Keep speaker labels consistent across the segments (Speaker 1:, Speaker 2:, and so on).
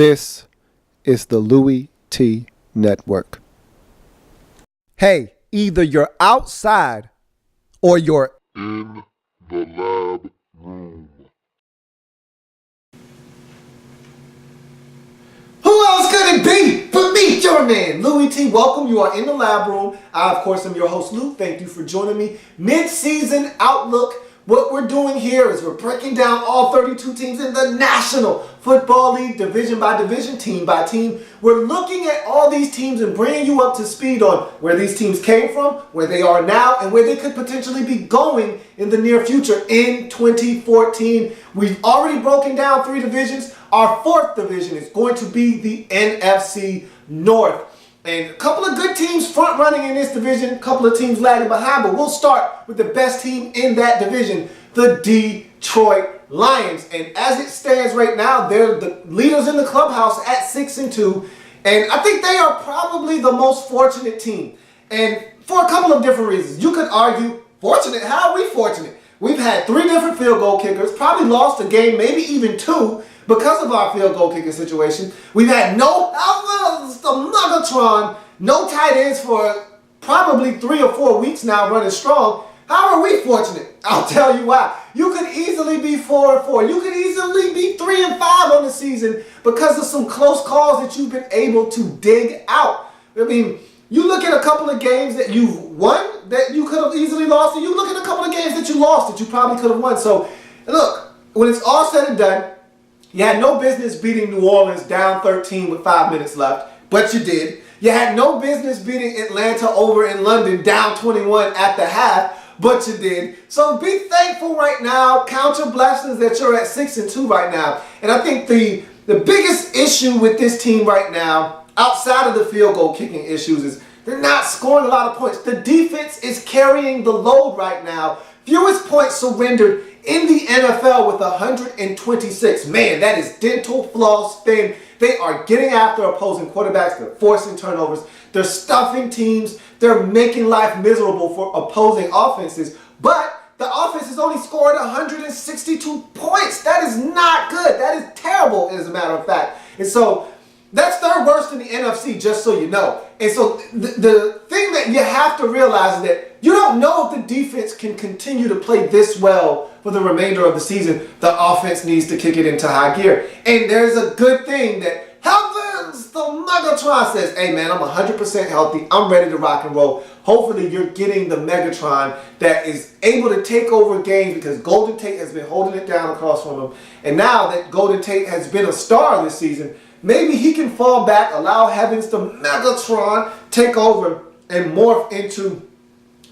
Speaker 1: This is the Louie T Network. Hey, either you're outside or you're
Speaker 2: in the lab room.
Speaker 1: Who else could it be but me, your man, Louie T? Welcome. You are in the lab room. I, of course, am your host, Lou. Thank you for joining me. Mid-season outlook. What we're doing here is we're breaking down all 32 teams in the National Football League, division by division, team by team. We're looking at all these teams and bringing you up to speed on where these teams came from, where they are now, and where they could potentially be going in the near future in 2014. We've already broken down 3 divisions. Our 4th division is going to be the NFC North. And a couple of good teams front running in this division, a couple of teams lagging behind, but we'll start with the best team in that division, the Detroit Lions. And as it stands right now, they're the leaders in the clubhouse at 6-2. And I think they are probably the most fortunate team. And for a couple of different reasons. You could argue, fortunate? How are we fortunate? We've had 3 different field goal kickers, probably lost a game, maybe even 2, because of our field goal kicking situation. We've had no Megatron, no tight ends for probably 3 or 4 weeks now running strong. How are we fortunate? I'll tell you why. You could easily be 4-4. You could easily be 3-5 on the season because of some close calls that you've been able to dig out. I mean, you look at a couple of games that you've won that you could have easily lost, and you look at a couple of games that you lost that you probably could have won. So, look, when it's all said and done, you had no business beating New Orleans down 13 with 5 minutes left, but you did. You had no business beating Atlanta over in London down 21 at the half, but you did. So be thankful right now. Count your blessings that you're at 6-2 right now. And I think the biggest issue with this team right now, outside of the field goal kicking issues, is they're not scoring a lot of points. The defense is carrying the load right now. Fewest points surrendered in the NFL with 126. Man, that is dental floss thin. They are getting after opposing quarterbacks. They're forcing turnovers. They're stuffing teams. They're making life miserable for opposing offenses. But the offense has only scored 162 points. That is not good. That is terrible, as a matter of fact. And so that's 3rd worst in the NFC, just so you know. And so the thing that you have to realize is that you don't know if the defense can continue to play this well for the remainder of the season. The offense needs to kick it into high gear. And there's a good thing that heavens, the Megatron says, hey man, I'm 100% healthy. I'm ready to rock and roll. Hopefully you're getting the Megatron that is able to take over games because Golden Tate has been holding it down across from him. And now that Golden Tate has been a star this season, maybe he can fall back, allow heavens to Megatron take over and morph into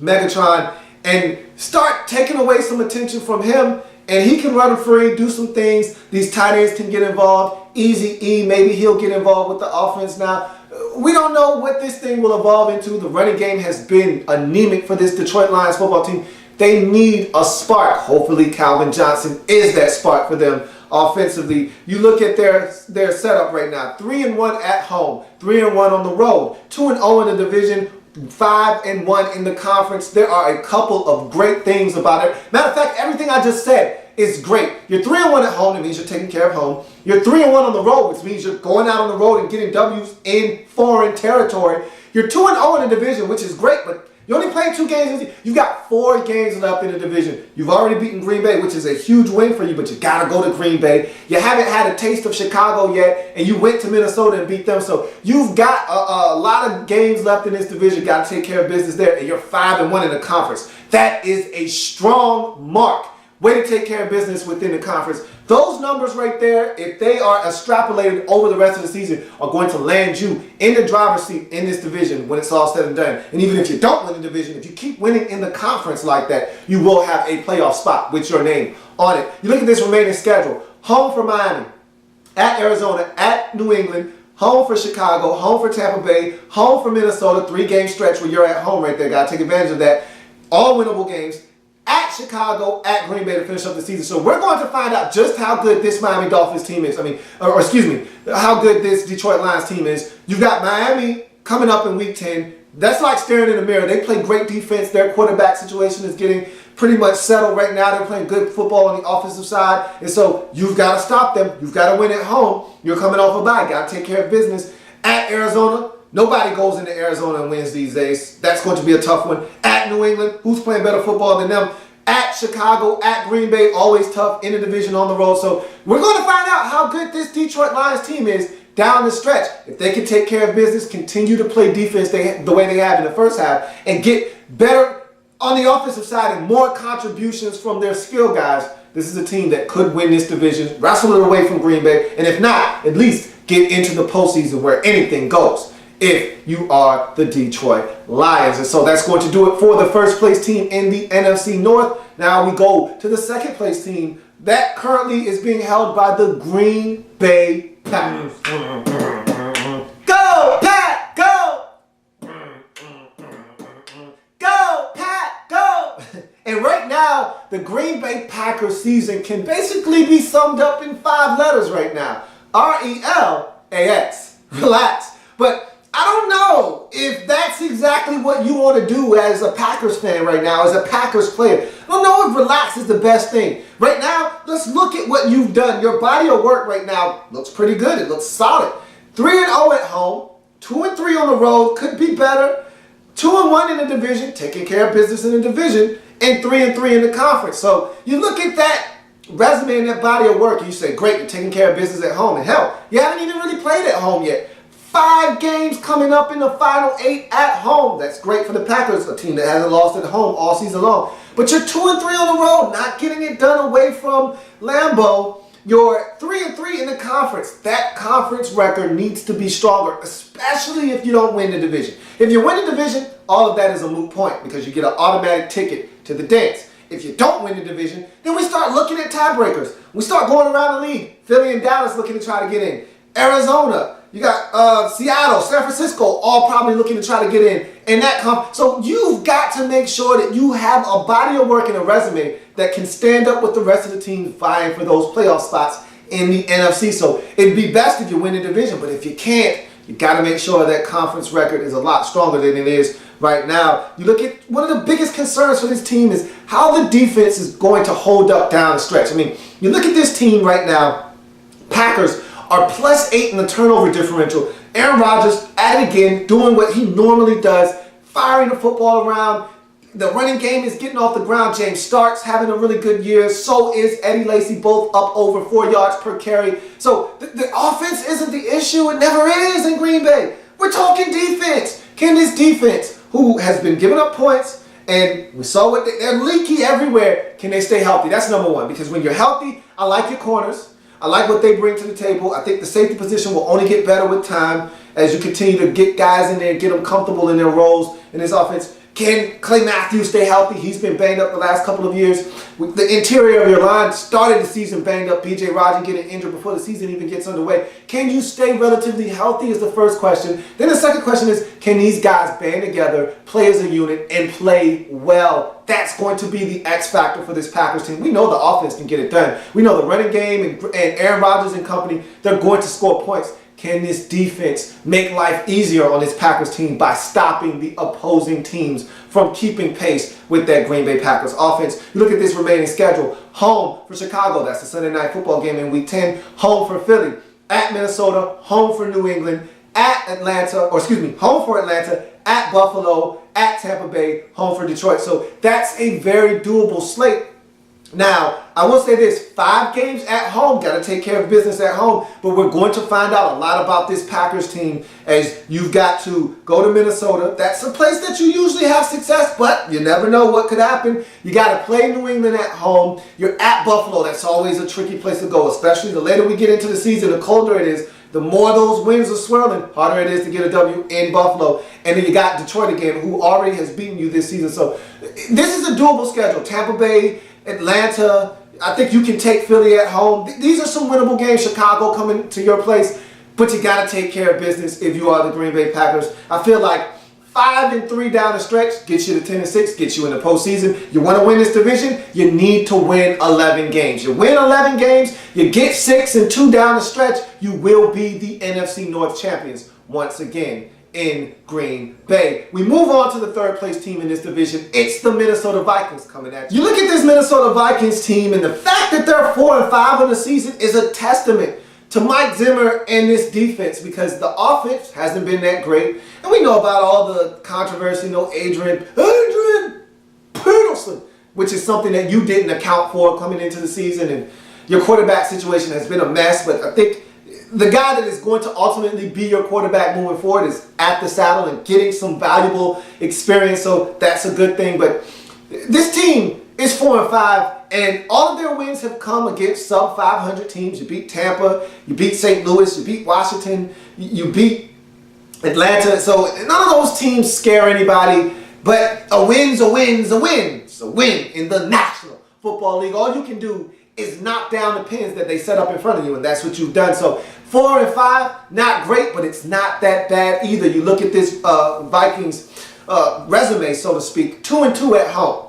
Speaker 1: Megatron and start taking away some attention from him, and he can run free, do some things. These tight ends can get involved. Easy E, maybe he'll get involved with the offense now. We don't know what this thing will evolve into. The running game has been anemic for this Detroit Lions football team. They need a spark. Hopefully Calvin Johnson is that spark for them offensively. You look at their setup right now. 3-1 at home, 3-1 on the road, 2-0 in the division, 5-1 in the conference. There are a couple of great things about it. Matter of fact, everything I just said is great. You're 3-1 at home, that means you're taking care of home. You're 3-1 on the road, which means you're going out on the road and getting W's in foreign territory. You're 2-0 in the division, which is great, but you only played 2 games. You've got 4 games left in the division. You've already beaten Green Bay, which is a huge win for you, but you got to go to Green Bay. You haven't had a taste of Chicago yet, and you went to Minnesota and beat them. So you've got a lot of games left in this division. Got to take care of business there, and you're 5-1 in the conference. That is a strong mark. Way to take care of business within the conference. Those numbers right there, if they are extrapolated over the rest of the season, are going to land you in the driver's seat in this division when it's all said and done. And even if you don't win the division, if you keep winning in the conference like that, you will have a playoff spot with your name on it. You look at this remaining schedule. Home for Miami, at Arizona, at New England, home for Chicago, home for Tampa Bay, home for Minnesota, 3-game stretch where you're at home right there. Got to take advantage of that. All winnable games. At Chicago, at Green Bay to finish up the season. So we're going to find out just how good this Miami Dolphins team is. How good this Detroit Lions team is. You've got Miami coming up in Week 10, that's like staring in the mirror. They play great defense. Their quarterback situation is getting pretty much settled right now. They're playing good football on the offensive side. And so you've got to stop them. You've got to win at home. You're coming off a bye. Got to take care of business. At Arizona, nobody goes into Arizona and wins these days. That's going to be a tough one. At New England, who's playing better football than them? At Chicago, at Green Bay, always tough in the division on the road. So we're going to find out how good this Detroit Lions team is down the stretch. If they can take care of business, continue to play defense the way they have in the first half, and get better on the offensive side and more contributions from their skill guys, this is a team that could win this division, wrestle it away from Green Bay, and if not, at least get into the postseason where anything goes if you are the Detroit Lions. And so that's going to do it for the first place team in the NFC North. Now we go to the second place team that currently is being held by the Green Bay Packers. Go, Pat, go! Go, Pat, go! And right now, the Green Bay Packers season can basically be summed up in 5 letters right now. RELAX. Relax. But I don't know if that's exactly what you want to do as a Packers fan right now, as a Packers player. I don't know if relax is the best thing. Right now, let's look at what you've done. Your body of work right now looks pretty good. It looks solid. 3-0 at home, 2-3 on the road, could be better. 2-1 in the division, taking care of business in the division, and 3-3 in the conference. So you look at that resume and that body of work, and you say, great, you're taking care of business at home. And hell, you haven't even really played at home yet. 5 games coming up in the final 8 at home. That's great for the Packers, a team that hasn't lost at home all season long. But you're 2-3 on the road, not getting it done away from Lambeau. You're 3-3 in the conference. That conference record needs to be stronger, especially if you don't win the division. If you win the division, all of that is a moot point because you get an automatic ticket to the dance. If you don't win the division, then we start looking at tiebreakers. We start going around the league. Philly and Dallas looking to try to get in. Arizona, you got Seattle, San Francisco, all probably looking to try to get in. And so you've got to make sure that you have a body of work and a resume that can stand up with the rest of the team vying for those playoff spots in the NFC. So it'd be best if you win the division, but if you can't, you got to make sure that conference record is a lot stronger than it is right now. You look at one of the biggest concerns for this team is how the defense is going to hold up down the stretch. I mean, you look at this team right now, Packers are +8 in the turnover differential. Aaron Rodgers at it again, doing what he normally does, firing the football around. The running game is getting off the ground. James Starks having a really good year. So is Eddie Lacy, both up over 4 yards per carry. So the offense isn't the issue. It never is in Green Bay. We're talking defense. Can this defense, who has been giving up points, and we saw what they're leaky everywhere, can they stay healthy? That's number one. Because when you're healthy, I like your corners. I like what they bring to the table. I think the safety position will only get better with time as you continue to get guys in there and get them comfortable in their roles in this offense. Can Clay Matthews stay healthy? He's been banged up the last couple of years. The interior of your line started the season banged up. B.J. Rodgers getting injured before the season even gets underway. Can you stay relatively healthy is the first question. Then the second question is, can these guys band together, play as a unit, and play well? That's going to be the X factor for this Packers team. We know the offense can get it done. We know the running game and Aaron Rodgers and company, they're going to score points. Can this defense make life easier on this Packers team by stopping the opposing teams from keeping pace with that Green Bay Packers offense? You look at this remaining schedule. Home for Chicago, that's the Sunday night football game in Week 10. Home for Philly. At Minnesota. Home for New England. Home for Atlanta. At Buffalo. At Tampa Bay. Home for Detroit. So that's a very doable slate. Now, I will say this, 5 games at home, got to take care of business at home, but we're going to find out a lot about this Packers team as you've got to go to Minnesota. That's a place that you usually have success, but you never know what could happen. You got to play New England at home. You're at Buffalo. That's always a tricky place to go, especially the later we get into the season, the colder it is, the more those winds are swirling, harder it is to get a W in Buffalo. And then you got Detroit again, who already has beaten you this season. So this is a doable schedule. Tampa Bay, Atlanta, I think you can take Philly at home. These are some winnable games. Chicago coming to your place, but you got to take care of business if you are the Green Bay Packers. I feel like 5-3 down the stretch gets you to 10-6, gets you in the postseason. You want to win this division, you need to win 11 games. You win 11 games, you get 6-2 down the stretch, you will be the NFC North champions once again in Green Bay. We move on to the third place team in this division. It's the Minnesota Vikings coming at you. You look at this Minnesota Vikings team, and the fact that they're 4-5 on the season is a testament to Mike Zimmer and this defense, because the offense hasn't been that great. And we know about all the controversy, Adrian Peterson, which is something that you didn't account for coming into the season. And your quarterback situation has been a mess, but I think the guy that is going to ultimately be your quarterback moving forward is at the saddle and getting some valuable experience, so that's a good thing. But this team is 4-5, and all of their wins have come against sub 500 teams. You beat Tampa, you beat St. Louis, you beat Washington, you beat Atlanta. So none of those teams scare anybody, but a win's a win's a win. It's a win in the National Football League. All you can do is knock down the pins that they set up in front of you, and that's what you've done. So 4-5, not great, but it's not that bad either. You look at this Vikings resume, so to speak: 2-2 at home,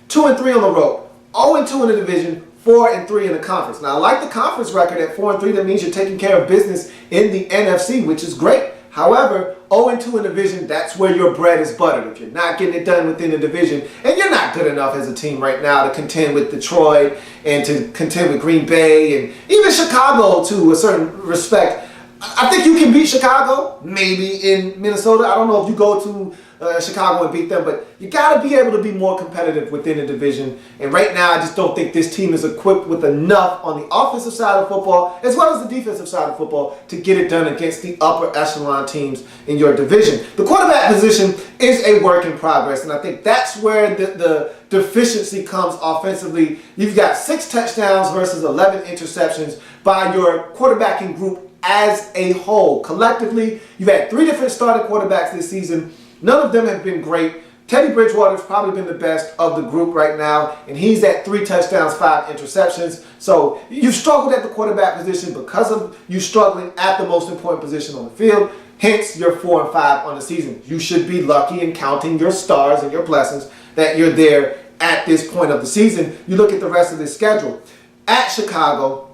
Speaker 1: 2-3 on the road, 0-2 in the division, 4-3 in the conference. Now, I like the conference record at 4-3. That means you're taking care of business in the NFC, which is great. However, 0-2 in the division, that's where your bread is buttered. If you're not getting it done within the division, and you're not good enough as a team right now to contend with Detroit and to contend with Green Bay and even Chicago to a certain respect. I think you can beat Chicago, maybe in Minnesota. I don't know if you go to Chicago and beat them, but you got to be able to be more competitive within the division. And right now, I just don't think this team is equipped with enough on the offensive side of football, as well as the defensive side of football, to get it done against the upper echelon teams in your division. The quarterback position is a work in progress, and I think that's where the deficiency comes offensively. You've got 6 touchdowns versus 11 interceptions by your quarterbacking group as a whole. Collectively, you've had 3 different starting quarterbacks this season. None of them have been great. Teddy Bridgewater's probably been the best of the group right now, and he's at 3 touchdowns, 5 interceptions. So you've struggled at the quarterback position because of you struggling at the most important position on the field. Hence, you're 4-5 on the season. You should be lucky in counting your stars and your blessings that you're there at this point of the season. You look at the rest of this schedule. At Chicago,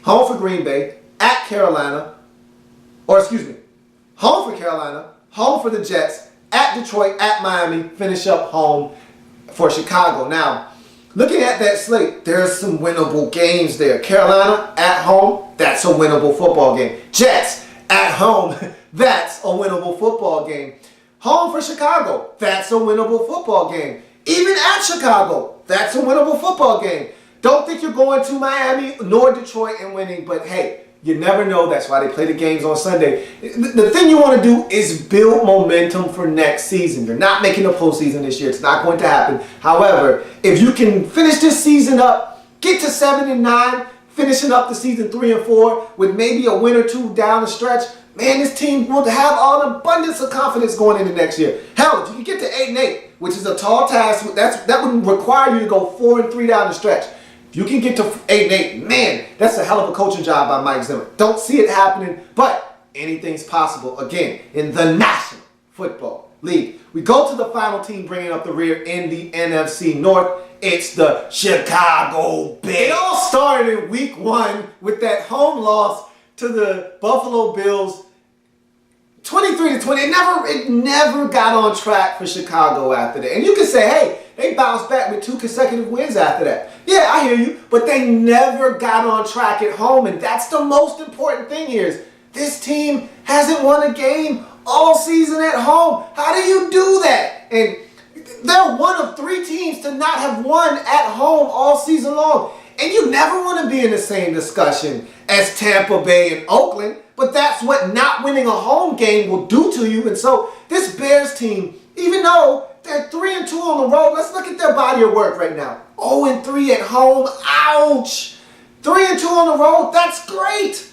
Speaker 1: home for Green Bay, at Carolina, home for Carolina, home for the Jets, at Detroit, at Miami, finish up home for Chicago. Now, looking at that slate, there's some winnable games there. Carolina, at home, that's a winnable football game. Jets, at home, that's a winnable football game. Home for Chicago, that's a winnable football game. Even at Chicago, that's a winnable football game. Don't think you're going to Miami nor Detroit and winning, but hey, you never know. That's why they play the games on Sunday. The thing you want to do is build momentum for next season. You're not making the postseason this year. It's not going to happen. However, if you can finish this season up, get to 7-9, finishing up the season 3-4 with maybe a win or 2 down the stretch, man, this team will have all the abundance of confidence going into next year. Hell, if you can get to 8-8, which is a tall task, that would require you to go 4-3 down the stretch. If you can get to 8-8, man, that's a hell of a coaching job by Mike Zimmer. Don't see it happening, but anything's possible, again, in the National Football League. We go to the final team bringing up the rear in the NFC North. It's the Chicago Bears. It all started in week 1 with that home loss to the Buffalo Bills, 23-20. It never got on track for Chicago after that. And you can say, hey, they bounced back with 2 consecutive wins after that. Yeah, I hear you, but they never got on track at home, and that's the most important thing here is this team hasn't won a game all season at home. How do you do that? And they're one of 3 teams to not have won at home all season long. And you never want to be in the same discussion as Tampa Bay and Oakland, but that's what not winning a home game will do to you. And so this Bears team, even though they're 3-2 on the road, let's look at their body of work right now. 0-3 at home, ouch. 3-2 on the road, that's great.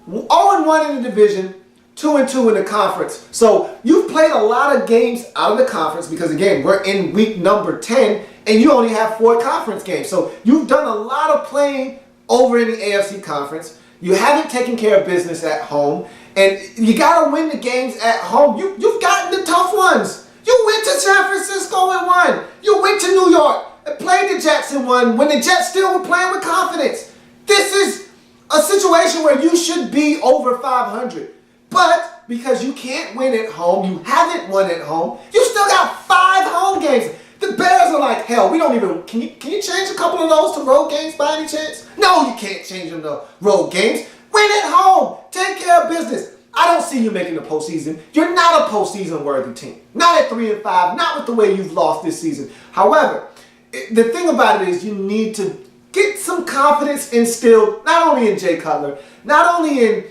Speaker 1: 0-1 in the division, 2-2 in the conference. So you've played a lot of games out of the conference because, again, we're in week number 10, and you only have 4 conference games. So you've done a lot of playing over in the AFC conference. You haven't taken care of business at home, and you got to win the games at home. You've gotten the tough ones. You went to San Francisco and won. You went to New York and played the Jets and won when the Jets still were playing with confidence. This is a situation where you should be over 500. But because you can't win at home. You haven't won at home. You still got 5 home games. The Bears are like, hell, we don't even, can you change a couple of those to road games by any chance? No, you can't change them to road games. Win at home. Take care of business. I don't see you making the postseason. You're not a postseason worthy team. Not at 3-5, not with the way you've lost this season. However, the thing about it is you need to get some confidence instilled, not only in Jay Cutler, not only in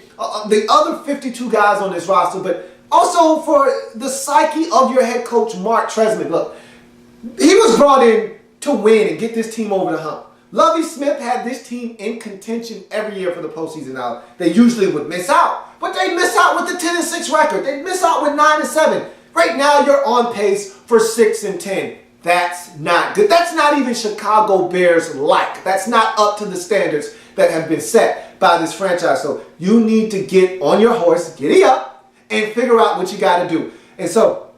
Speaker 1: the other 52 guys on this roster, but also for the psyche of your head coach, Mark Tresman. Look, he was brought in to win and get this team over the hump. Lovie Smith had this team in contention every year for the postseason. Now, they usually would miss out, but they miss out with the 10-6 record. They miss out with 9-7. Right now, you're on pace for 6-10. That's not good. That's not even Chicago Bears like. That's not up to the standards that have been set by this franchise. So you need to get on your horse, giddy up, and figure out what you got to do. And so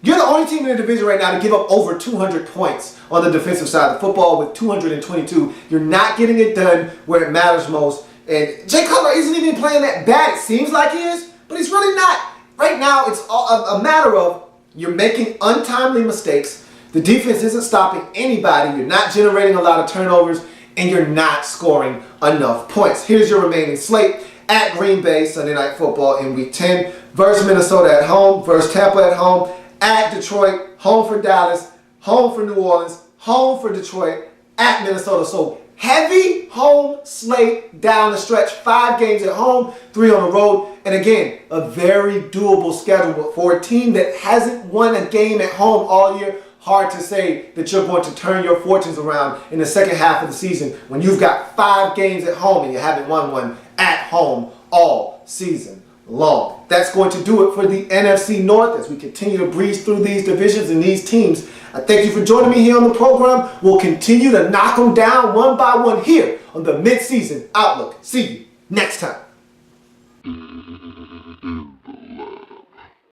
Speaker 1: you're the only team in the division right now to give up over 200 points on the defensive side of the football with 222. You're not getting it done where it matters most. And Jay Cutler isn't even playing that bad. It seems like he is, but he's really not. Right now, it's a matter of you're making untimely mistakes. The defense isn't stopping anybody. You're not generating a lot of turnovers, and you're not scoring enough points. Here's your remaining slate. At Green Bay, Sunday Night Football in Week 10. Versus Minnesota at home. Versus Tampa at home. At Detroit. Home for Dallas. Home for New Orleans. Home for Detroit. At Minnesota. So heavy home slate down the stretch. 5 games at home, 3 on the road. And again, a very doable schedule for a team that hasn't won a game at home all year. Hard to say that you're going to turn your fortunes around in the second half of the season when you've got 5 games at home and you haven't won one at home all season long. That's going to do it for the NFC North as we continue to breeze through these divisions and these teams. I thank you for joining me here on the program. We'll continue to knock them down one by one here on the Midseason Outlook. See you next time.